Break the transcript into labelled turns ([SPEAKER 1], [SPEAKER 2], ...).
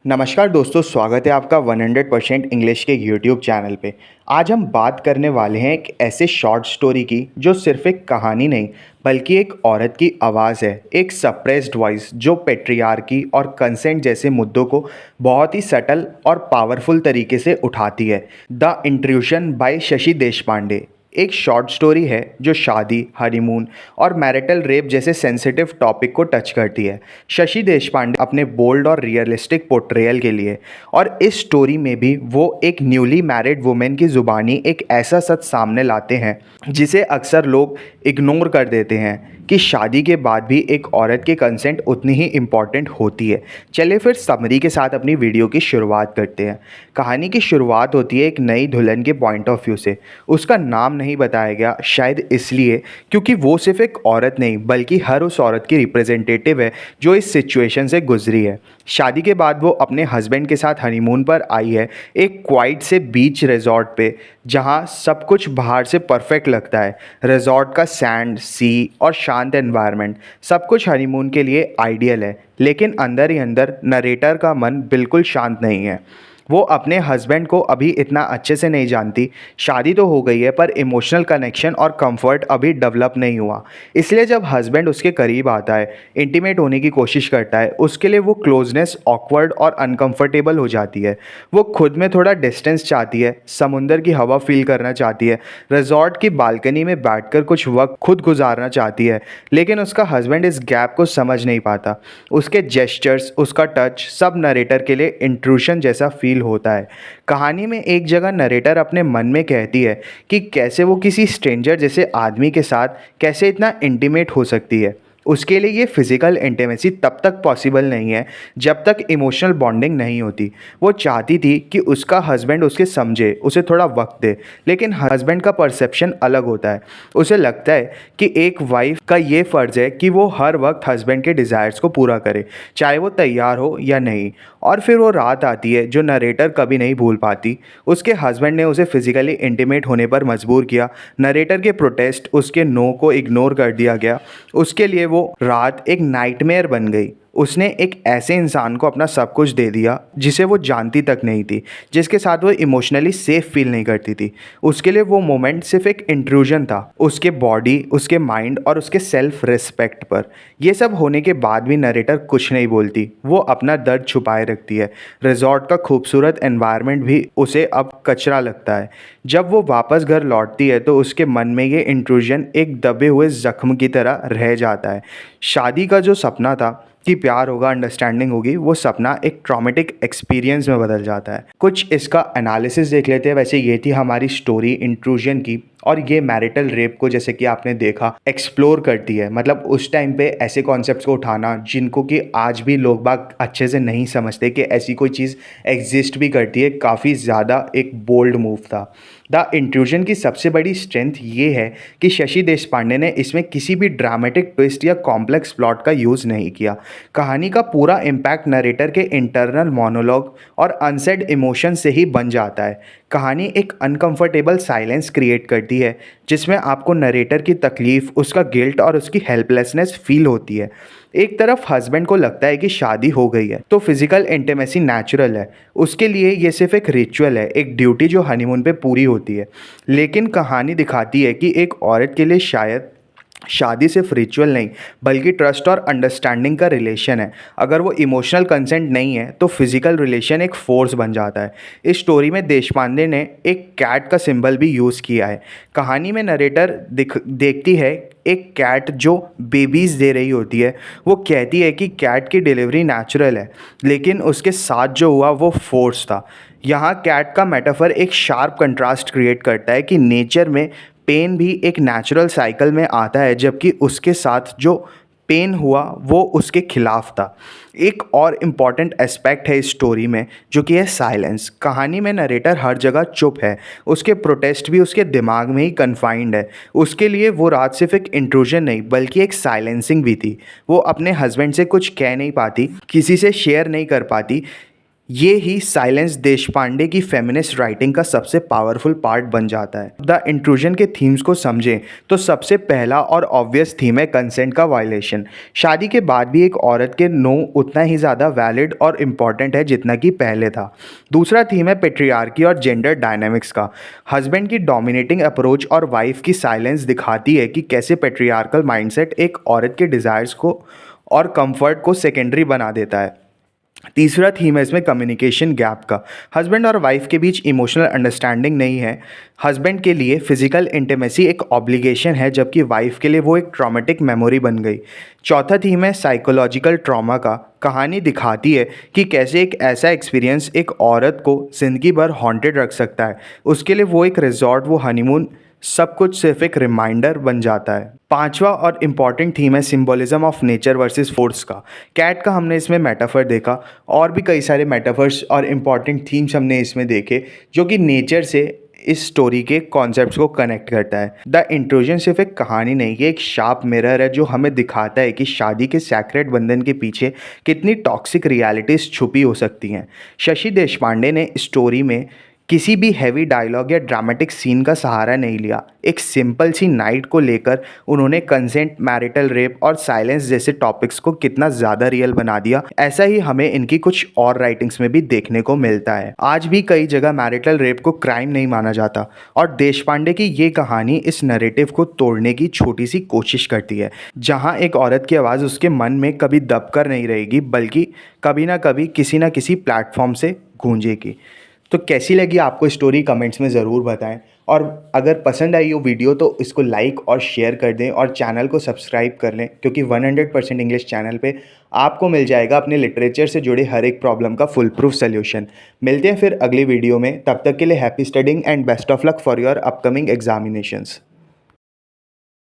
[SPEAKER 1] नमस्कार दोस्तों, स्वागत है आपका 100% इंग्लिश के यूट्यूब चैनल पे। आज हम बात करने वाले हैं एक ऐसे शॉर्ट स्टोरी की जो सिर्फ एक कहानी नहीं बल्कि एक औरत की आवाज़ है, एक सप्रेस्ड वॉइस जो पेट्रियार्की और कंसेंट जैसे मुद्दों को बहुत ही सटल और पावरफुल तरीके से उठाती है। The intrusion by Shashi Deshpande एक शॉर्ट स्टोरी है जो शादी, हनीमून और मैरिटल रेप जैसे सेंसिटिव टॉपिक को टच करती है। शशि देशपांडे अपने बोल्ड और रियलिस्टिक पोर्ट्रेयल के लिए और इस स्टोरी में भी वो एक न्यूली मैरिड वुमेन की ज़ुबानी एक ऐसा सच सामने लाते हैं जिसे अक्सर लोग इग्नोर कर देते हैं कि शादी के बाद भी एक औरत की कंसेंट उतनी ही इम्पॉर्टेंट होती है। चलिए फिर समरी के साथ अपनी वीडियो की शुरुआत करते हैं। कहानी की शुरुआत होती है एक नई दुल्हन के पॉइंट ऑफ व्यू से। उसका नाम नहीं बताया गया, शायद इसलिए क्योंकि वो सिर्फ एक औरत नहीं बल्कि हर उस औरत की रिप्रेजेंटेटिव है जो इस सिचुएशन से गुजरी है। शादी के बाद वो अपने हस्बैंड के साथ हनीमून पर आई है, एक क्वाइट से बीच रिजॉर्ट पे जहाँ सब कुछ बाहर से परफेक्ट लगता है। रिजॉर्ट का सैंड, सी और शांत एनवायरनमेंट सब कुछ हनीमून के लिए आइडियल है, लेकिन अंदर ही अंदर नरेटर का मन बिल्कुल शांत नहीं है। वो अपने हस्बैंड को अभी इतना अच्छे से नहीं जानती। शादी तो हो गई है पर इमोशनल कनेक्शन और कंफर्ट अभी डेवलप नहीं हुआ। इसलिए जब हस्बैंड उसके करीब आता है, इंटीमेट होने की कोशिश करता है, उसके लिए वो क्लोजनेस ऑकवर्ड और अनकंफर्टेबल हो जाती है। वो खुद में थोड़ा डिस्टेंस चाहती है, समुंदर की हवा फील करना चाहती है, रिजॉर्ट की बालकनी में बैठकर कुछ वक्त खुद गुजारना चाहती है। लेकिन उसका हस्बैंड इस गैप को समझ नहीं पाता। उसके जेस्चर्स, उसका टच सब नरेटर के लिए इंट्रूशन जैसा फील होता है। कहानी में एक जगह नरेटर अपने मन में कहती है कि कैसे वो किसी स्ट्रेंजर जैसे आदमी के साथ कैसे इतना इंटीमेट हो सकती है। उसके लिए ये फिज़िकल इंटीमेसी तब तक पॉसिबल नहीं है जब तक इमोशनल बॉन्डिंग नहीं होती। वो चाहती थी कि उसका हस्बैंड उसे समझे, उसे थोड़ा वक्त दे, लेकिन हस्बैंड का परसेप्शन अलग होता है। उसे लगता है कि एक वाइफ का ये फ़र्ज़ है कि वो हर वक्त हस्बैंड के डिज़ायर्स को पूरा करे, चाहे वो तैयार हो या नहीं। और फिर वो रात आती है जो नरेटर कभी नहीं भूल पाती। उसके हस्बैंड ने उसे फिज़िकली इंटीमेट होने पर मजबूर किया। नरेटर के प्रोटेस्ट, उसके नो को इग्नोर कर दिया गया। उसके लिए वो रात एक नाइटमेयर बन गई। उसने एक ऐसे इंसान को अपना सब कुछ दे दिया जिसे वो जानती तक नहीं थी, जिसके साथ वो इमोशनली सेफ फील नहीं करती थी। उसके लिए वो मोमेंट सिर्फ एक इंट्रूजन था, उसके बॉडी, उसके माइंड और उसके सेल्फ रिस्पेक्ट पर। ये सब होने के बाद भी नरेटर कुछ नहीं बोलती। वो अपना दर्द छुपाए रखती है। रिजॉर्ट का खूबसूरत एनवायरनमेंट भी उसे अब कचरा लगता है। जब वो वापस घर लौटती है तो उसके मन में ये इंट्रूजन एक दबे हुए जख्म की तरह रह जाता है। शादी का जो सपना था कि प्यार होगा, अंडरस्टैंडिंग होगी, वो सपना एक ट्रॉमेटिक एक्सपीरियंस में बदल जाता है। कुछ इसका एनालिसिस देख लेते हैं। वैसे ये थी हमारी स्टोरी इंट्रूजन की, और ये मैरिटल रेप को, जैसे कि आपने देखा, एक्सप्लोर करती है। मतलब उस टाइम पे ऐसे कॉन्सेप्ट्स को उठाना जिनको कि आज भी लोग बाग अच्छे से नहीं समझते कि ऐसी कोई चीज़ एग्जिस्ट भी करती है, काफ़ी ज़्यादा एक बोल्ड मूव था। द इंट्रूजन की सबसे बड़ी स्ट्रेंथ ये है कि शशि देशपांडे ने इसमें किसी भी ड्रामेटिक ट्विस्ट या कॉम्प्लेक्स प्लॉट का यूज़ नहीं किया। कहानी का पूरा इम्पैक्ट नरेटर के इंटरनल मोनोलॉग और अनसेड इमोशन से ही बन जाता है। कहानी एक अनकंफर्टेबल साइलेंस क्रिएट करती है जिसमें आपको नरेटर की तकलीफ़, उसका गिल्ट और उसकी हेल्पलेसनेस फील होती है। एक तरफ हस्बैंड को लगता है कि शादी हो गई है तो फिजिकल इंटीमेसी नेचुरल है, उसके लिए ये सिर्फ एक रिचुअल है, एक ड्यूटी जो हनीमून पे पूरी होती है। लेकिन कहानी दिखाती है कि एक औरत के लिए शायद शादी सिर्फ रिचुअल नहीं बल्कि ट्रस्ट और अंडरस्टैंडिंग का रिलेशन है। अगर वो इमोशनल कंसेंट नहीं है तो फिजिकल रिलेशन एक फोर्स बन जाता है। इस स्टोरी में देशपांडे ने एक कैट का सिंबल भी यूज़ किया है। कहानी में नरेटर देखती है एक कैट जो बेबीज़ दे रही होती है। वो कहती है कि कैट की डिलीवरी नेचुरल है, लेकिन उसके साथ जो हुआ वो फोर्स था। यहाँ कैट का मेटाफर एक शार्प कंट्रास्ट क्रिएट करता है कि नेचर में पेन भी एक नेचुरल साइकिल में आता है, जबकि उसके साथ जो पेन हुआ वो उसके खिलाफ था। एक और इम्पॉर्टेंट एस्पेक्ट है इस स्टोरी में जो कि है साइलेंस। कहानी में नरेटर हर जगह चुप है। उसके प्रोटेस्ट भी उसके दिमाग में ही कन्फाइंड है। उसके लिए वो रात सिर्फ एक इंट्रूजन नहीं बल्कि एक साइलेंसिंग भी थी। वो अपने हस्बैंड से कुछ कह नहीं पाती, किसी से शेयर नहीं कर पाती। ये ही साइलेंस देशपांडे की फेमिनिस्ट राइटिंग का सबसे पावरफुल पार्ट बन जाता है। द इंट्रूजन के थीम्स को समझें तो सबसे पहला और ऑब्वियस थीम है कंसेंट का वायलेशन। शादी के बाद भी एक औरत के नो उतना ही ज़्यादा वैलिड और इम्पॉर्टेंट है जितना कि पहले था। दूसरा थीम है पेट्रियार्की और जेंडर डायनामिक्स का। हस्बैंड की डोमिनेटिंग अप्रोच और वाइफ की साइलेंस दिखाती है कि कैसे पेट्रियार्कल माइंडसेट एक औरत के डिज़ायर्स को और कंफर्ट को सेकेंडरी बना देता है। तीसरा थीम है इसमें कम्युनिकेशन गैप का। हस्बैंड और वाइफ के बीच इमोशनल अंडरस्टैंडिंग नहीं है। हस्बैंड के लिए फिजिकल इंटीमेसी एक ऑब्लिगेशन है, जबकि वाइफ के लिए वो एक ट्रॉमेटिक मेमोरी बन गई। चौथा थीम है साइकोलॉजिकल ट्रॉमा का। कहानी दिखाती है कि कैसे एक ऐसा एक्सपीरियंस एक औरत को ज़िंदगी भर हॉन्टेड रख सकता है। उसके लिए वो एक रिजॉर्ट, वो हनीमून, सब कुछ सिर्फ एक रिमाइंडर बन जाता है। पांचवा और इम्पॉर्टेंट थीम है symbolism of nature versus force का। कैट का हमने इसमें मेटाफर देखा, और भी कई सारे मेटाफर्स और इम्पॉर्टेंट थीम्स हमने इसमें देखे जो कि नेचर से इस स्टोरी के कॉन्सेप्ट्स को कनेक्ट करता है। द इंट्रूजन सिर्फ एक कहानी नहीं, ये एक शार्प मिरर है जो हमें दिखाता है कि शादी के सैक्रेड बंधन के पीछे कितनी टॉक्सिक रियलिटीज़ छुपी हो सकती हैं। शशि देशपांडे ने स्टोरी में किसी भी हैवी डायलॉग या ड्रामेटिक सीन का सहारा नहीं लिया। एक सिंपल सी नाइट को लेकर उन्होंने कंसेंट, मैरिटल रेप और साइलेंस जैसे टॉपिक्स को कितना ज़्यादा रियल बना दिया। ऐसा ही हमें इनकी कुछ और राइटिंग्स में भी देखने को मिलता है। आज भी कई जगह मैरिटल रेप को क्राइम नहीं माना जाता, और देशपांडे की ये कहानी इस नैरेटिव को तोड़ने की छोटी सी कोशिश करती है, जहाँ एक औरत की आवाज़ उसके मन में कभी दबकर नहीं रहेगी, बल्कि कभी ना कभी किसी ना किसी प्लेटफॉर्म से गूंजेगी। तो कैसी लगी आपको स्टोरी, कमेंट्स में ज़रूर बताएं, और अगर पसंद आई हो वीडियो तो इसको लाइक और शेयर कर दें, और चैनल को सब्सक्राइब कर लें, क्योंकि 100% इंग्लिश चैनल पे आपको मिल जाएगा अपने लिटरेचर से जुड़े हर एक प्रॉब्लम का फुल प्रूफ सोल्यूशन। मिलते हैं फिर अगली वीडियो में, तब तक के लिए happy studying and best of luck for your upcoming examinations.